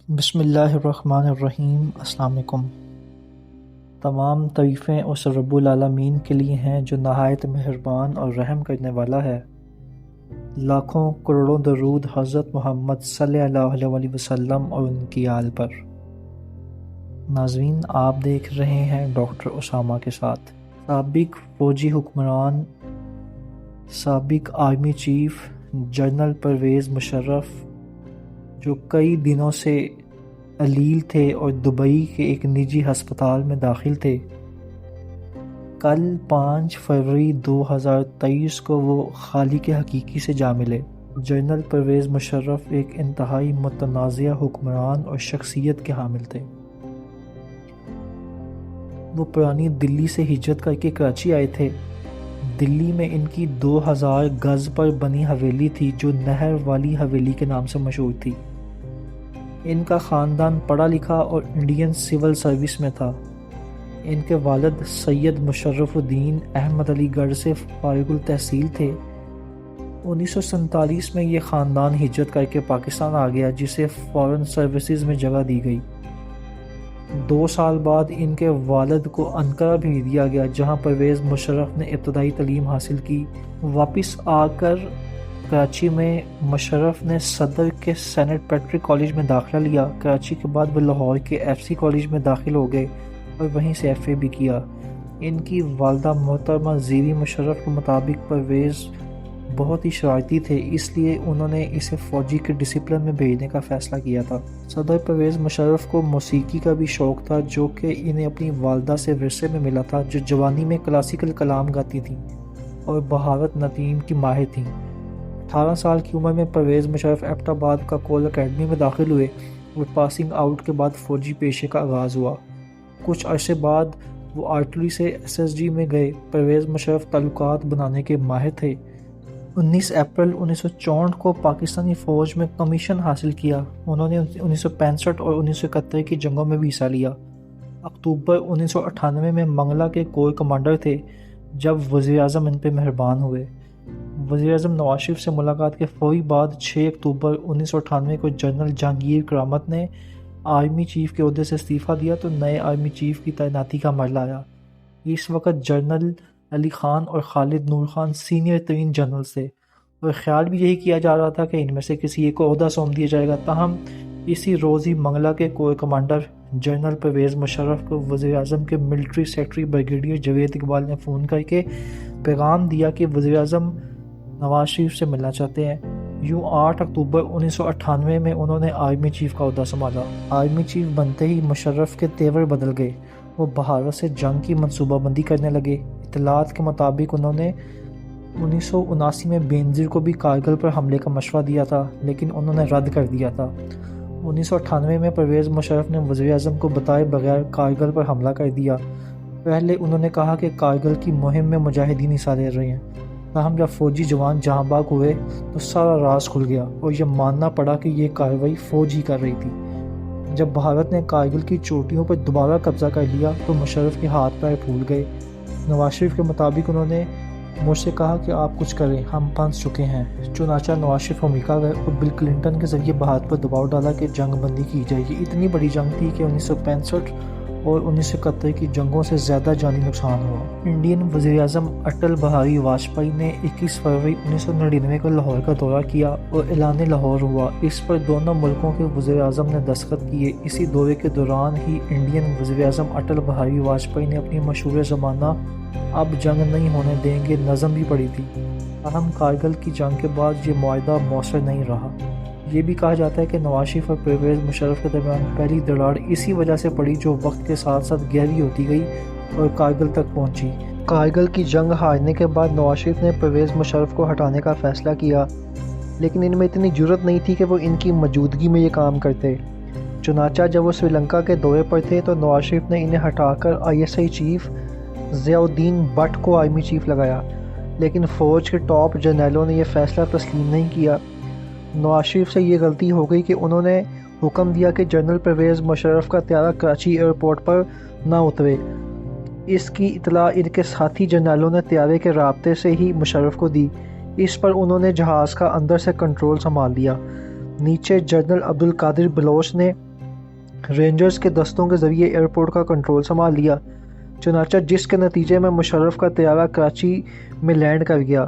بسم اللہ الرحمن الرحیم۔ السلام علیکم۔ تمام تعریفیں اس رب العالمین کے لیے ہیں جو نہایت مہربان اور رحم کرنے والا ہے۔ لاکھوں کروڑوں درود حضرت محمد صلی اللہ علیہ وسلم اور ان کی آل پر۔ ناظرین، آپ دیکھ رہے ہیں ڈاکٹر اسامہ کے ساتھ۔ سابق فوجی حکمران، سابق army chief general Pervez Musharraf, جو کئی دنوں سے علیل تھے اور دبئی کے ایک نجی ہسپتال میں داخل تھے، کل 5 فروری 2023 کو وہ خالق حقیقی سے جا ملے۔ جنرل پرویز مشرف ایک انتہائی متنازع حکمران اور شخصیت کے حامل تھے۔ وہ پرانی دلی سے ہجرت کر کے کراچی آئے تھے۔ دلی میں ان کی 2000 گز پر بنی حویلی تھی جو نہر والی حویلی کے نام سے مشہور تھی۔ ان کا خاندان پڑھا لکھا اور انڈین سول سروس میں تھا۔ ان کے والد سید مشرف الدین احمد علی گڑھ سے فارغ التحصیل تھے۔ 1947 میں یہ خاندان ہجرت کر کے پاکستان آ گیا، جسے فارن سروسز میں جگہ دی گئی۔ 2 سال بعد ان کے والد کو انقرہ بھیج دیا گیا، جہاں پرویز مشرف نے ابتدائی تعلیم حاصل کی۔ واپس آ کر کراچی میں مشرف نے صدر کے سینٹ پیٹرک کالج میں داخلہ لیا۔ کراچی کے بعد وہ لاہور کے ایف سی کالج میں داخل ہو گئے اور وہیں سے ایف اے بھی کیا۔ ان کی والدہ محترمہ زیری مشرف کے مطابق پرویز بہت ہی شرارتی تھے، اس لیے انہوں نے اسے فوجی کے ڈسپلن میں بھیجنے کا فیصلہ کیا تھا۔ صدر پرویز مشرف کو موسیقی کا بھی شوق تھا، جو کہ انہیں اپنی والدہ سے ورثے میں ملا تھا، جو جوانی میں کلاسیکل کلام گاتی تھیں اور بہارت نتیم کی ماہر تھیں۔ 18 سال کی عمر میں پرویز مشرف ایبٹ آباد کا کول اکیڈمی میں داخل ہوئے اور پاسنگ آؤٹ کے بعد فوجی پیشے کا آغاز ہوا۔ کچھ عرصے بعد وہ آرٹلری سے ایس ایس جی میں گئے۔ پرویز مشرف تعلقات بنانے کے ماہر تھے۔ 19 اپریل 1964 کو پاکستانی فوج میں کمیشن حاصل کیا۔ انہوں نے 1965 اور 1971 کی جنگوں میں بھی حصہ لیا۔ اکتوبر 1998 میں منگلہ کے کور کمانڈر تھے جب وزیر اعظم ان پہ مہربان ہوئے۔ وزیر اعظم نواز شریف سے ملاقات کے فوری بعد 6 اکتوبر 1998 کو جنرل جہانگیر کرامت نے آرمی چیف کے عہدے سے استعفیٰ دیا تو نئے آرمی چیف کی تعیناتی کا مرحلہ آیا۔ اس وقت جنرل علی خان اور خالد نور خان سینئر ترین جنرلز تھے اور خیال بھی یہی کیا جا رہا تھا کہ ان میں سے کسی ایک کو عہدہ سونپ دیا جائے گا۔ تاہم اسی روز ہی منگلہ کے corps commander general Pervez Musharraf کو وزیر اعظم کے military secretary brigadier Javed Iqbal نے فون کر کے پیغام دیا کہ وزیر اعظم نواز شریف سے ملنا چاہتے ہیں۔ یوں 8 اکتوبر 1998 میں انہوں نے آرمی چیف کا عہدہ سنبھالا۔ آرمی چیف بنتے ہی مشرف کے تیور بدل گئے۔ وہ بہارت سے جنگ کی منصوبہ بندی کرنے لگے۔ اطلاعات کے مطابق انہوں نے 1979 میں بینظیر کو بھی کارگل پر حملے کا مشورہ دیا تھا، لیکن انہوں نے رد کر دیا تھا۔ 1998 میں پرویز مشرف نے وزیر اعظم کو بتائے بغیر کارگل پر حملہ کر دیا۔ پہلے انہوں نے کہا کہ کارگل کی مہم میں مجاہدین حصہ لے رہے ہیں، تاہم جب فوجی جوان جہاں بھاگ ہوئے تو سارا راز کھل گیا اور یہ ماننا پڑا کہ یہ کارروائی فوج ہی کر رہی تھی۔ جب بھارت نے کارگل کی چوٹیوں پر دوبارہ قبضہ کر لیا تو مشرف کے ہاتھ پیر پھول گئے۔ نواز شریف کے مطابق انہوں نے مجھ سے کہا کہ آپ کچھ کریں، ہم پھنس چکے ہیں۔ چنانچہ نواز شریف امریکہ گئے اور بل کلنٹن کے ذریعے بھارت پر دباؤ ڈالا کہ جنگ بندی کی جائے۔ یہ اتنی بڑی جنگ تھی کہ 1965 اور 1971 کی جنگوں سے زیادہ جانی نقصان ہوا۔ انڈین وزیر اعظم اٹل بہاری واجپئی نے 21 فروری 1999 کو لاہور کا دورہ کیا اور اعلان لاہور ہوا۔ اس پر دونوں ملکوں کے وزیر اعظم نے دستخط کیے۔ اسی دورے کے دوران ہی انڈین وزیر اعظم اٹل بہاری واجپئی نے اپنی مشہور زمانہ اب جنگ نہیں ہونے دیں گے نظم بھی پڑھی تھی۔ تاہم کارگل کی جنگ کے بعد یہ معاہدہ مؤثر نہیں رہا۔ یہ بھی کہا جاتا ہے کہ نواز شریف اور پرویز مشرف کے درمیان پہلی دراڑ اسی وجہ سے پڑی جو وقت کے ساتھ ساتھ گہری ہوتی گئی اور کارگل تک پہنچی۔ کارگل کی جنگ ہارنے کے بعد نواز شریف نے پرویز مشرف کو ہٹانے کا فیصلہ کیا، لیکن ان میں اتنی جرأت نہیں تھی کہ وہ ان کی موجودگی میں یہ کام کرتے۔ چنانچہ جب وہ سری لنکا کے دورے پر تھے تو نواز شریف نے انہیں ہٹا کر I S I chief Zia Uddin but کو آرمی چیف لگایا، لیکن فوج کے ٹاپ جرنیلوں نے یہ فیصلہ تسلیم نہیں کیا۔ نواز شریف سے یہ غلطی ہو گئی کہ انہوں نے حکم دیا کہ جنرل پرویز مشرف کا طیارہ کراچی ایئرپورٹ پر نہ اترے۔ اس کی اطلاع ان کے ساتھی جرنیلوں نے طیارے کے رابطے سے ہی مشرف کو دی۔ اس پر انہوں نے جہاز کا اندر سے کنٹرول سنبھال لیا۔ نیچے جنرل عبدالقادر بلوچ نے رینجرز کے دستوں کے ذریعے ایئرپورٹ کا کنٹرول سنبھال لیا، چنانچہ جس کے نتیجے میں مشرف کا طیارہ کراچی میں لینڈ کر گیا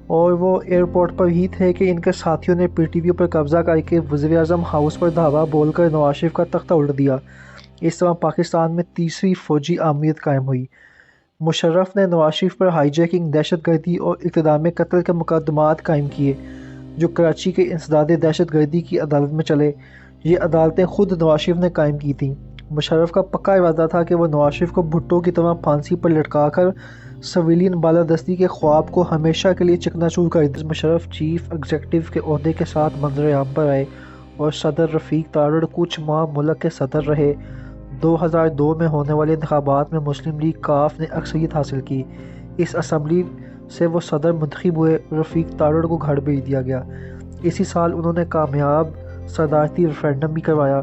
اور وہ ایئرپورٹ پر ہی تھے کہ ان کے ساتھیوں نے پی ٹی وی پر قبضہ کر کے وزیر اعظم ہاؤس پر دھاوا بول کر نواز شریف کا تختہ الٹ دیا۔ اس طرح پاکستان میں تیسری فوجی آمریت قائم ہوئی۔ مشرف نے نواز شریف پر ہائی جیکنگ، دہشت گردی اور اقتدام قتل کے مقدمات قائم کیے جو کراچی کے انسداد دہشت گردی کی عدالت میں چلے۔ یہ عدالتیں خود نواز شریف نے قائم کی تھیں۔ مشرف کا پکا ارادہ تھا کہ وہ نواز شریف کو بھٹو کی طرح پھانسی پر لٹکا کر سویلین بالادستی کے خواب کو ہمیشہ کے لیے چکنا چور کر دیا۔ مشرف چیف ایگزیکٹو کے عہدے کے ساتھ منظر عام پر آئے اور صدر رفیق تارڑ کچھ ماہ ملک کے صدر رہے۔ 2002 میں ہونے والے انتخابات میں مسلم لیگ کاف نے اکثریت حاصل کی۔ اس اسمبلی سے وہ صدر منتخب ہوئے۔ رفیق تارڑ کو گھر بھیج دیا گیا۔ اسی سال انہوں نے کامیاب صدارتی ریفرنڈم بھی کروایا۔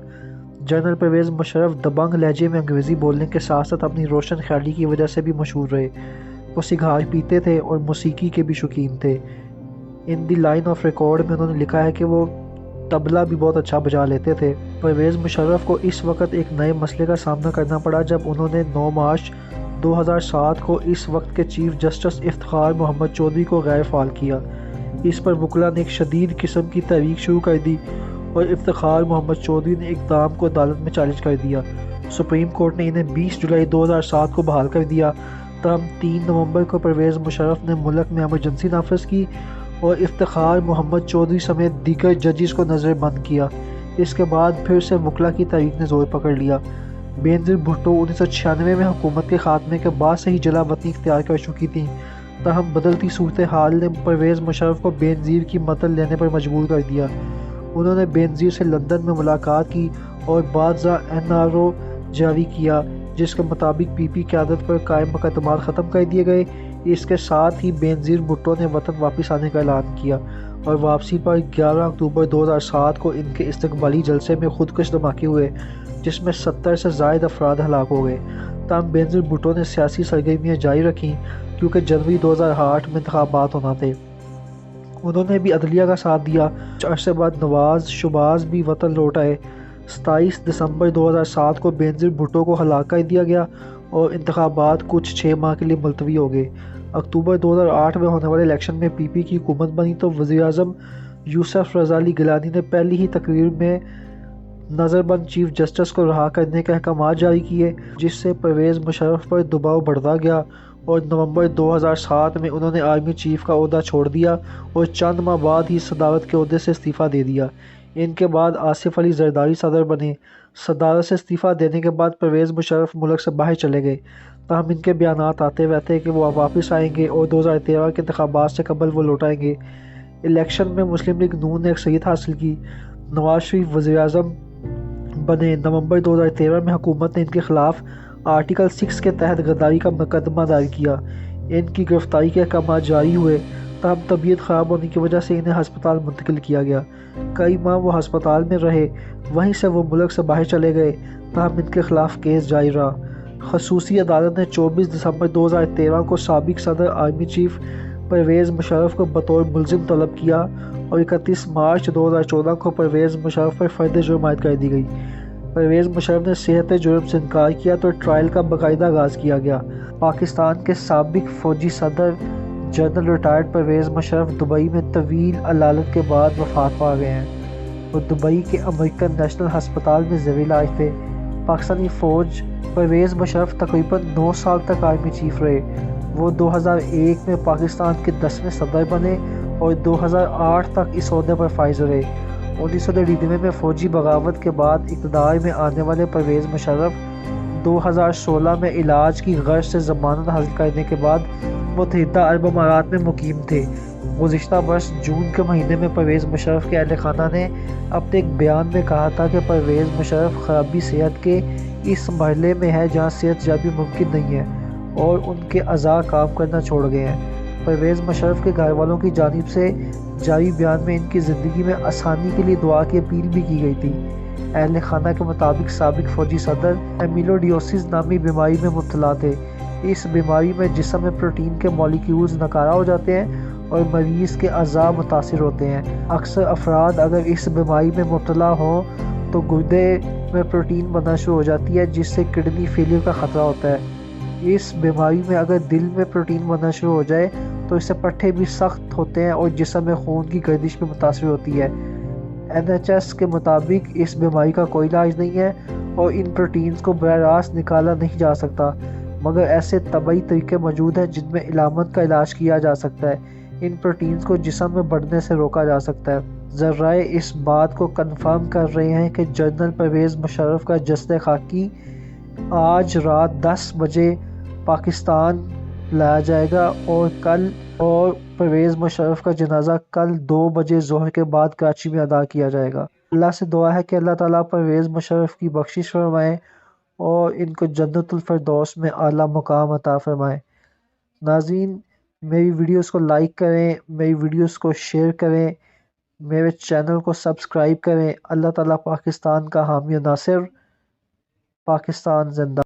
جنرل پرویز مشرف دبنگ لہجے میں انگریزی بولنے کے ساتھ ساتھ اپنی روشن خیالی کی وجہ سے بھی مشہور رہے۔ وہ سگار پیتے تھے اور موسیقی کے بھی شوقین تھے۔ ان دی لائن آف ریکارڈ میں انہوں نے لکھا ہے کہ وہ طبلہ بھی بہت اچھا بجا لیتے تھے۔ پرویز مشرف کو اس وقت ایک نئے مسئلے کا سامنا کرنا پڑا جب انہوں نے 9 مارچ 2007 کو اس وقت کے چیف جسٹس افتخار محمد چودھری کو غیر فعال کیا۔ اس پر وکلاء نے ایک شدید قسم کی تحریک شروع کر دی اور افتخار محمد چودھری نے اقدام کو عدالت میں چیلنج کر دیا۔ سپریم کورٹ نے انہیں 20 جولائی 2007 کو بحال کر دیا۔ تاہم 3 نومبر کو پرویز مشرف نے ملک میں ایمرجنسی نافذ کی اور افتخار محمد چودھری سمیت دیگر ججز کو نظر بند کیا۔ اس کے بعد پھر سے وکلاء کی تحریک نے زور پکڑ لیا۔ بینظیر بھٹو 1996 میں حکومت کے خاتمے کے بعد سے ہی جلا وطنی اختیار کر چکی تھیں، تاہم بدلتی صورتحال نے پرویز مشرف کو بینظیر کی مدد لینے پر مجبور کر دیا۔ انہوں نے بینظیر سے لندن میں ملاقات کی اور بعض NRO جاری کیا جس کے مطابق پی پی قیادت پر قائم مقدمات ختم کر دیے گئے۔ اس کے ساتھ ہی بینظیر بھٹو نے وطن واپس آنے کا اعلان کیا اور واپسی پر 11 اکتوبر 2007 کو ان کے استقبالی جلسے میں خودکش دھماکے ہوئے جس میں 70 سے زائد افراد ہلاک ہو گئے۔ تاہم بینظیر بھٹو نے سیاسی سرگرمیاں جاری رکھیں کیونکہ جنوری 2008 میں انتخابات ہونا تھے۔ انہوں نے بھی عدلیہ کا ساتھ دیا۔ کچھ عرصے بعد نواز شہباز بھی وطن لوٹ آئے۔ 27 دسمبر 2007 کو بینظیر بھٹو کو ہلاک کر دیا گیا اور انتخابات کچھ 6 ماہ کے لیے ملتوی ہو گئے۔ اکتوبر 2008 میں ہونے والے الیکشن میں پی پی کی حکومت بنی تو وزیر اعظم یوسف رضا علی گیلانی نے پہلی ہی تقریر میں نظر بند چیف جسٹس کو رہا کرنے کے احکامات جاری کیے جس سے پرویز مشرف پر دباؤ بڑھتا گیا اور نومبر 2007 میں انہوں نے آرمی چیف کا عہدہ چھوڑ دیا اور چند ماہ بعد ہی صدارت کے عہدے سے استعفیٰ دے دیا۔ ان کے بعد آصف علی زرداری صدر بنے۔ صدارت سے استعفیٰ دینے کے بعد پرویز مشرف ملک سے باہر چلے گئے، تاہم ان کے بیانات آتے رہتے کہ وہ واپس آئیں گے اور 2013 کے انتخابات سے قبل وہ لوٹ آئیں گے۔ الیکشن میں مسلم لیگ نون نے اکثریت حاصل کی۔ نواز شریف وزیر اعظم بنے۔ نومبر 2013 میں حکومت نے ان کے خلاف آرٹیکل 6 کے تحت غداری کا مقدمہ دائر کیا۔ ان کی گرفتاری کے احکامات جاری ہوئے، تاہم طبیعت خراب ہونے کی وجہ سے انہیں ہسپتال منتقل کیا گیا۔ کئی ماہ وہ ہسپتال میں رہے، وہیں سے وہ ملک سے باہر چلے گئے، تاہم ان کے خلاف کیس جاری رہا۔ خصوصی عدالت نے 24 دسمبر 2013 کو سابق صدر آرمی چیف پرویز مشرف کو بطور ملزم طلب کیا اور 31 مارچ 2014 کو پرویز مشرف پر فرد جرم عائد کر دی گئی۔ پرویز مشرف نے صحت جرم سے انکار کیا تو ٹرائل کا باقاعدہ آغاز کیا گیا۔ پاکستان کے سابق فوجی صدر general retired Pervez Musharraf Dubai میں طویل علالت کے بعد وفات پا گئے ہیں۔ وہ دبئی کے امریکن نیشنل ہسپتال میں زیر علاج تھے۔ پاکستانی فوج پرویز مشرف تقریباً 9 سال تک آرمی چیف رہے۔ وہ 2001 میں پاکستان کے 10ویں صدر بنے اور 2008 تک اس عہدے پر فائز رہے۔ 1999 میں فوجی بغاوت کے بعد اقتدار میں آنے والے پرویز مشرف 2016 میں علاج کی غرض سے ضمانت حاصل کرنے کے بعد متحدہ عرب امارات میں مقیم تھے۔ گزشتہ برس جون کے مہینے میں پرویز مشرف کے اہل خانہ نے اپنے ایک بیان میں کہا تھا کہ پرویز مشرف خرابی صحت کے اس مرحلے میں ہے جہاں صحت یابی ممکن نہیں ہے اور ان کے اعضاء کام کرنا چھوڑ گئے ہیں۔ پرویز مشرف کے گھر والوں کی جانب سے جاری بیان میں ان کی زندگی میں آسانی کے لیے دعا کی اپیل بھی کی گئی تھی۔ اہل خانہ کے مطابق سابق فوجی صدر ایمیلوڈیوسس نامی بیماری میں مبتلا تھے۔ اس بیماری میں جسم میں پروٹین کے مالیکیولز ناکارہ ہو جاتے ہیں اور مریض کے اعضاء متاثر ہوتے ہیں۔ اکثر افراد اگر اس بیماری میں مبتلا ہوں تو گردے میں پروٹین بننا شروع ہو جاتی ہے جس سے کڈنی فیلئر کا خطرہ ہوتا ہے۔ اس بیماری میں اگر دل میں پروٹین بننا شروع ہو جائے تو اس سے پٹھے بھی سخت ہوتے ہیں اور جسم میں خون کی گردش بھی متاثر ہوتی ہے۔ NHS کے مطابق اس بیماری کا کوئی علاج نہیں ہے اور ان پروٹینز کو براہ راست نکالا نہیں جا سکتا، مگر ایسے طبی طریقے موجود ہیں جن میں علامت کا علاج کیا جا سکتا ہے۔ ان پروٹینز کو جسم میں بڑھنے سے روکا جا سکتا ہے۔ ذرائع اس بات کو کنفرم کر رہے ہیں کہ جنرل پرویز مشرف کا جسد خاکی آج رات 10 بجے پاکستان لایا جائے گا اور پرویز مشرف کا جنازہ کل 2 بجے ظہر کے بعد کراچی میں ادا کیا جائے گا۔ اللہ سے دعا ہے کہ اللہ تعالیٰ پرویز مشرف کی بخشش فرمائے اور ان کو جنت الفردوس میں اعلیٰ مقام عطا فرمائے۔ ناظرین، میری ویڈیوز کو لائک کریں، میری ویڈیوز کو شیئر کریں، میرے چینل کو سبسکرائب کریں۔ اللہ تعالیٰ پاکستان کا حامی و ناصر۔ پاکستان زندہ۔